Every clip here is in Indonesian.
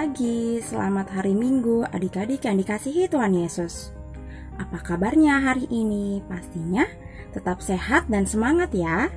pagi, selamat hari Minggu adik-adik yang dikasihi Tuhan Yesus. Apa kabarnya hari ini? Pastinya tetap sehat dan semangat ya.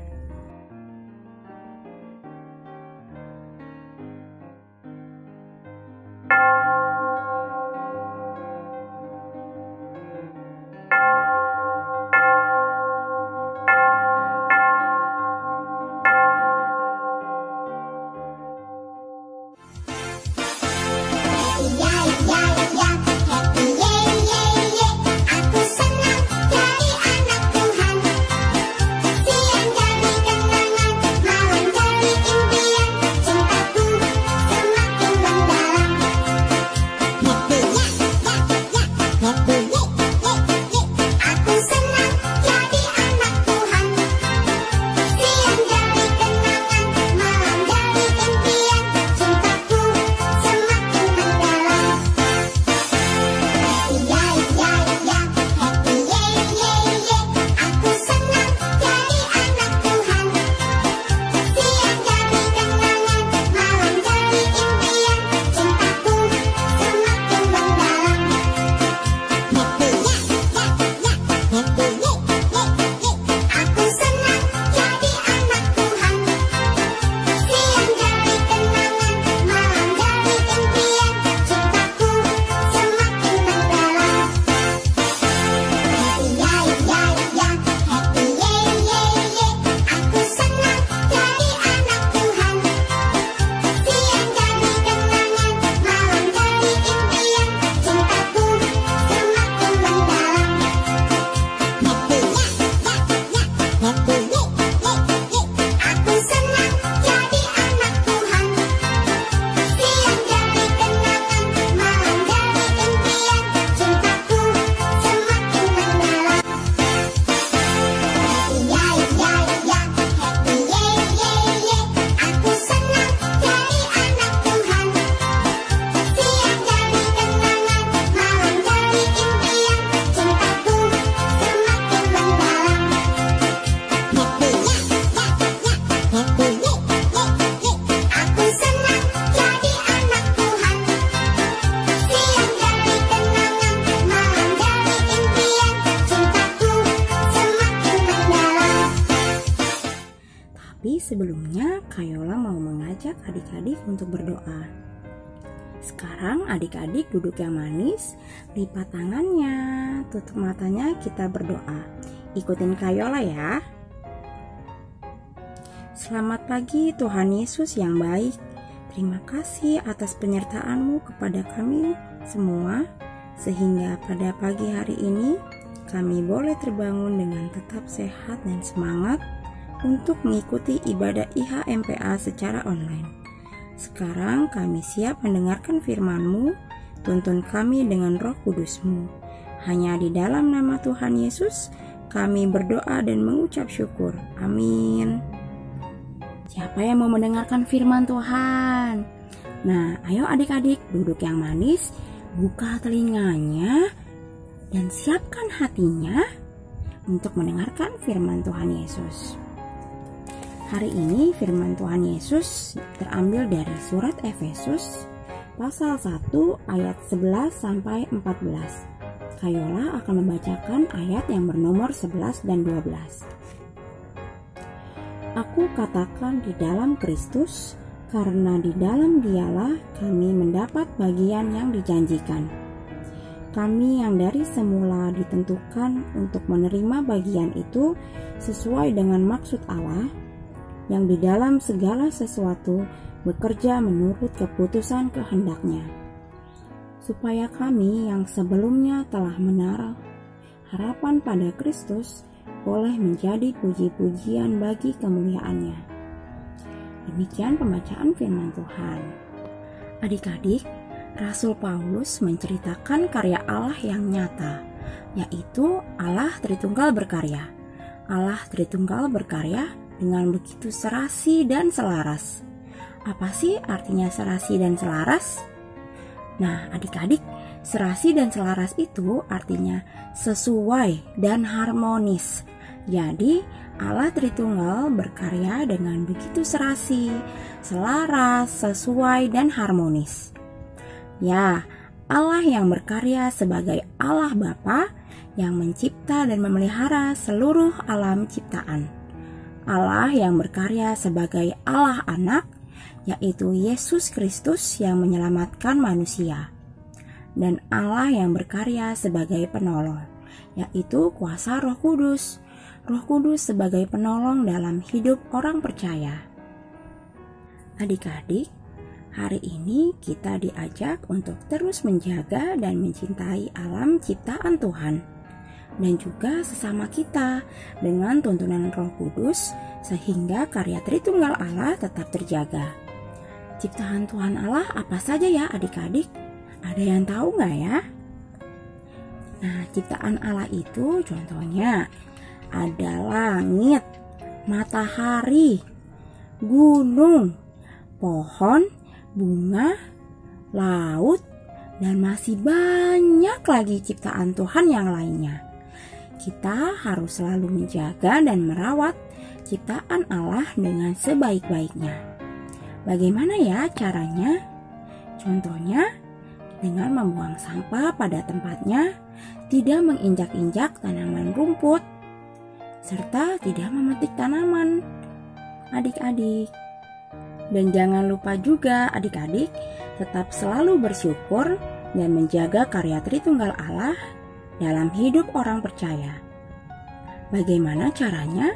Tapi sebelumnya Kayola mau mengajak adik-adik untuk berdoa. Sekarang adik-adik duduk yang manis, lipat tangannya, tutup matanya, kita berdoa. Ikutin Kayola ya. Selamat pagi Tuhan Yesus yang baik. Terima kasih atas penyertaan-Mu kepada kami semua, sehingga pada pagi hari ini kami boleh terbangun dengan tetap sehat dan semangat untuk mengikuti ibadah IHMPA secara online. Sekarang kami siap mendengarkan firman-Mu, tuntun kami dengan Roh Kudus-Mu. Hanya di dalam nama Tuhan Yesus kami berdoa dan mengucap syukur. Amin. Siapa yang mau mendengarkan firman Tuhan? Nah, ayo adik-adik duduk yang manis, buka telinganya, dan siapkan hatinya untuk mendengarkan firman Tuhan Yesus. Hari ini firman Tuhan Yesus terambil dari surat Efesus pasal 1 ayat 11 sampai 14. Kayola akan membacakan ayat yang bernomor 11 dan 12. Aku katakan di dalam Kristus, karena di dalam Dialah kami mendapat bagian yang dijanjikan. Kami yang dari semula ditentukan untuk menerima bagian itu sesuai dengan maksud Allah, yang di dalam segala sesuatu bekerja menurut keputusan kehendak-Nya, supaya kami yang sebelumnya telah menaruh harapan pada Kristus boleh menjadi puji-pujian bagi kemuliaan-Nya. Demikian pembacaan firman Tuhan. Adik-adik, Rasul Paulus menceritakan karya Allah yang nyata, yaitu Allah Tritunggal berkarya. Allah Tritunggal berkarya dengan begitu serasi dan selaras. Apa sih artinya serasi dan selaras? Nah, adik-adik, serasi dan selaras itu artinya sesuai dan harmonis. Jadi, Allah Tritunggal berkarya dengan begitu serasi, selaras, sesuai, dan harmonis. Ya, Allah yang berkarya sebagai Allah Bapa yang mencipta dan memelihara seluruh alam ciptaan. Allah yang berkarya sebagai Allah Anak, yaitu Yesus Kristus yang menyelamatkan manusia. Dan Allah yang berkarya sebagai penolong, yaitu kuasa Roh Kudus. Roh Kudus sebagai penolong dalam hidup orang percaya. Adik-adik, hari ini kita diajak untuk terus menjaga dan mencintai alam ciptaan Tuhan dan juga sesama kita dengan tuntunan Roh Kudus sehingga karya Tritunggal Allah tetap terjaga. Ciptaan Tuhan Allah apa saja ya adik-adik? Ada yang tahu nggak ya? Nah, ciptaan Allah itu contohnya ada langit, matahari, gunung, pohon, bunga, laut, dan masih banyak lagi ciptaan Tuhan yang lainnya. Kita harus selalu menjaga dan merawat ciptaan Allah dengan sebaik-baiknya. Bagaimana ya caranya? Contohnya, dengan membuang sampah pada tempatnya, tidak menginjak-injak tanaman rumput, serta tidak memetik tanaman, adik-adik. Dan jangan lupa juga adik-adik tetap selalu bersyukur dan menjaga karya Tritunggal Allah dalam hidup orang percaya. Bagaimana caranya?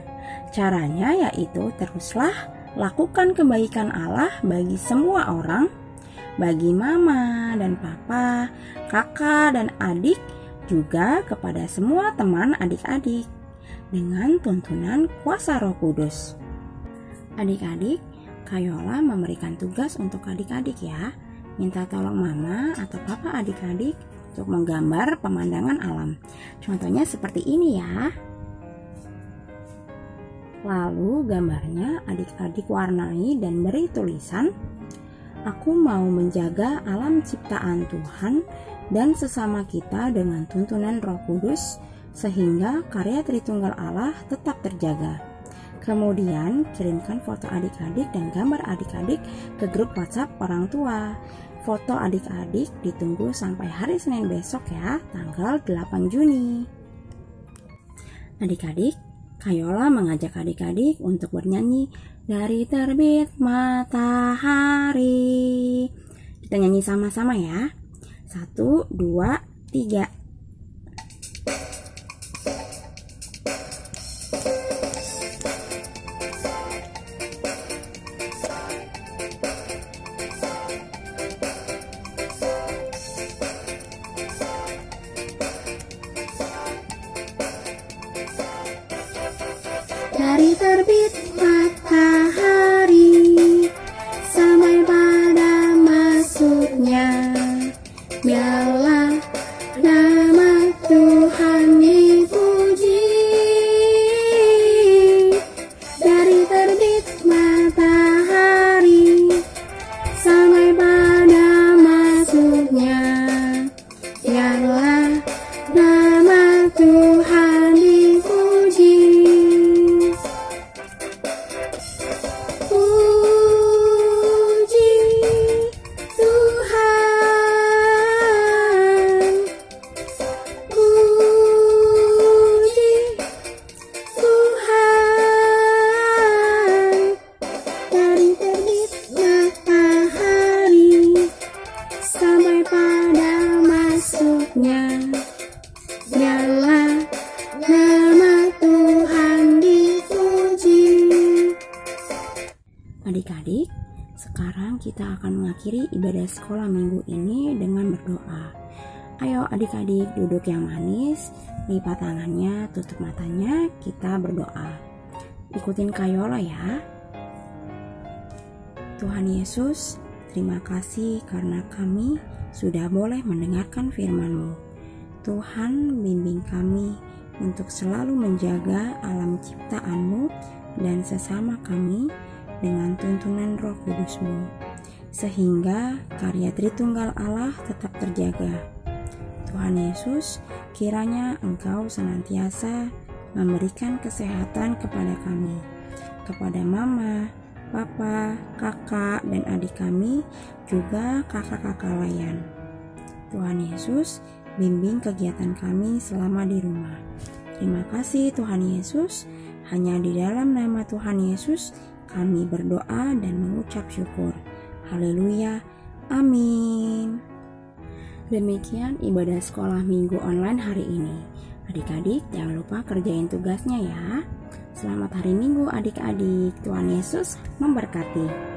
Caranya yaitu teruslah lakukan kebaikan Allah bagi semua orang, bagi mama dan papa, kakak dan adik, juga kepada semua teman adik-adik, dengan tuntunan kuasa Roh Kudus. Adik-adik, Kayola memberikan tugas untuk adik-adik ya. Minta tolong mama atau papa adik-adik untuk menggambar pemandangan alam. Contohnya seperti ini ya. Lalu gambarnya adik-adik warnai dan beri tulisan, "Aku mau menjaga alam ciptaan Tuhan dan sesama kita dengan tuntunan Roh Kudus sehingga karya Tritunggal Allah tetap terjaga." Kemudian kirimkan foto adik-adik dan gambar adik-adik ke grup WhatsApp orang tua. Foto adik-adik ditunggu sampai hari Senin besok ya, tanggal 8 Juni. Adik-adik, Kayola mengajak adik-adik untuk bernyanyi "Dari Terbit Matahari". Kita nyanyi sama-sama ya. 1, 2, 3. Dari terbit matahari sampai pada masuknya, biarlah nama Tuhan dipuji. Dari terbit matahari sampai pada masuknya, biarlah nama Tuhan dipuji. Biarlah nama Tuhan dipuji. Adik-adik, sekarang kita akan mengakhiri ibadah sekolah minggu ini dengan berdoa. Ayo adik-adik duduk yang manis, lipat tangannya, tutup matanya, kita berdoa. Ikutin Kayola ya. Tuhan Yesus, terima kasih karena kami sudah boleh mendengarkan firman-Mu. Tuhan, bimbing kami untuk selalu menjaga alam ciptaan-Mu dan sesama kami dengan tuntunan Roh Kudus-Mu, sehingga karya Tritunggal Allah tetap terjaga. Tuhan Yesus, kiranya Engkau senantiasa memberikan kesehatan kepada kami, kepada mama, papa, kakak, dan adik kami, juga kakak-kakak layan. Tuhan Yesus, bimbing kegiatan kami selama di rumah. Terima kasih Tuhan Yesus, hanya di dalam nama Tuhan Yesus kami berdoa dan mengucap syukur. Haleluya, amin. Demikian ibadah sekolah minggu online hari ini. Adik-adik jangan lupa kerjain tugasnya ya. Selamat hari Minggu adik-adik, Tuhan Yesus memberkati.